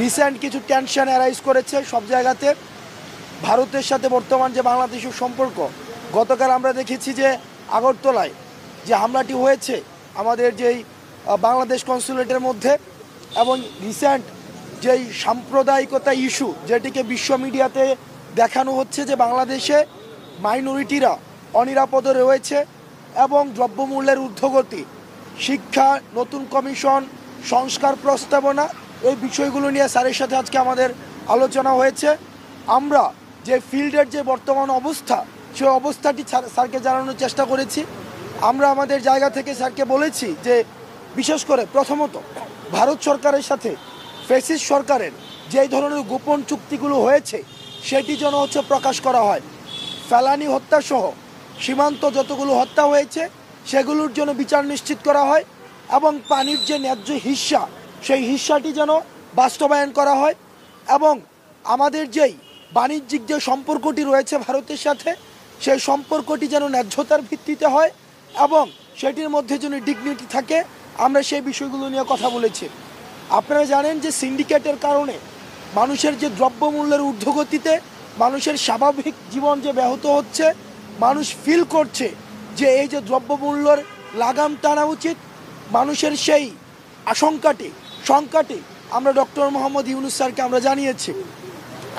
Recent কিছু tension arise করেছে সব জায়গাতে। ভারতের সাথে বর্তমান যে বাংলাদেশের সম্পর্ক, গতকাল আমরা দেখেছি যে আগরতলায় যে হামলাটি হয়েছে আমাদের যেই বাংলাদেশ কনসুলেটের মধ্যে, এবং রিসেন্ট যেই সাম্প্রদায়িকতা ইস্যু যেটিকে বিশ্ব মিডিয়াতে দেখানো হচ্ছে যে বাংলাদেশে মাইনরিটিরা অনিরাপদে রয়েছে এবং দ্রব্যমূল্যের ঊর্ধ্বগতি, শিক্ষা, নতুন কমিশন, সংস্কার প্রস্তাবনা, এই বিষয়গুলো নিয়ে স্যারের সাথে আজকে আমাদের আলোচনা হয়েছে। আমরা যে ফিল্ডের যে বর্তমান অবস্থা, সেই অবস্থাটি স্যারকে জানানোর চেষ্টা করেছি। আমরা আমাদের জায়গা থেকে স্যারকে বলেছি যে বিশেষ করে প্রথমত ভারত সরকারের সাথে ফ্যাসিস্ট সরকারের যেই ধরনের গোপন চুক্তিগুলো হয়েছে সেটি যেন প্রকাশ করা হয়। ফেলানি হত্যাসহ সীমান্ত যতগুলো হত্যা হয়েছে সেগুলোর জন্য বিচার নিশ্চিত করা হয়, এবং পানির যে ন্যায্য হিস্সা সেই হিস্সাটি যেন বাস্তবায়ন করা হয়, এবং আমাদের যেই বাণিজ্যিক যে সম্পর্কটি রয়েছে ভারতের সাথে সেই সম্পর্কটি যেন ন্যায্যতার ভিত্তিতে হয় এবং সেটির মধ্যে যেন ডিগনিটি থাকে। আমরা সেই বিষয়গুলো নিয়ে কথা বলেছি। আপনারা জানেন যে সিন্ডিকেটের কারণে মানুষের যে দ্রব্যমূল্যের ঊর্ধ্বগতিতে মানুষের স্বাভাবিক জীবন যে ব্যাহত হচ্ছে, মানুষ ফিল করছে যে এই যে দ্রব্যমূল্যের লাগাম টানা উচিত। মানুষের সেই শঙ্কাটি আমরা ডক্টর মোহাম্মদ ইউনূস স্যারকে আমরা জানিয়েছি।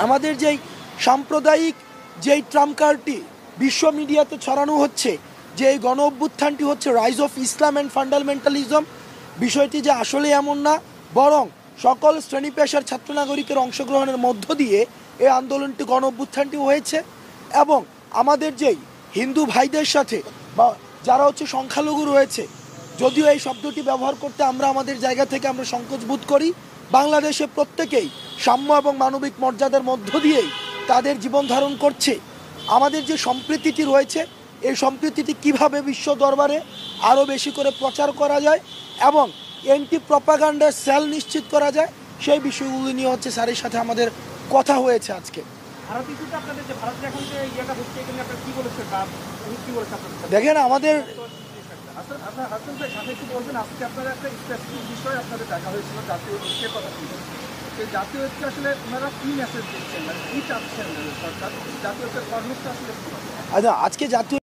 আমাদের যেই সাম্প্রদায়িক যেই ট্রাম্প কার্ডটি বিশ্ব মিডিয়াতে ছড়ানো হচ্ছে যে এই গণ অভ্যুত্থানটি হচ্ছে rise of Islam and fundamentalism, বিষয়টি যে আসলে এমন না, বরং সকল শ্রেণী পেশার ছাত্র নাগরিকের অংশগ্রহণের মধ্য দিয়ে এই আন্দোলনটি গণ অভ্যুত্থানটি হয়েছে। এবং আমাদের যেই হিন্দু ভাইদের সাথে বা যারা সংখ্যালঘু রয়েছে, যদিও এই শব্দটি ব্যবহার করতে আমরা আমাদের জায়গা থেকে আমরা সংকোচ বোধ করি, বাংলাদেশে প্রত্যেকেই সাম্য এবং মানবিক মর্যাদার মধ্য দিয়েই তাদের জীবন ধারণ করছে। আমাদের যে সম্প্রীতিটি রয়েছে এই সম্প্রীতিটি কিভাবে বিশ্ব দরবারে আরও বেশি করে প্রচার করা যায় এবং অ্যান্টি প্রপাগান্ডার সেল নিশ্চিত করা যায়, সেই বিষয়গুলো নিয়ে স্যারের সাথে আমাদের কথা হয়েছে আজকে। দেখেন আমাদের আচ্ছা, আজকে জাতীয়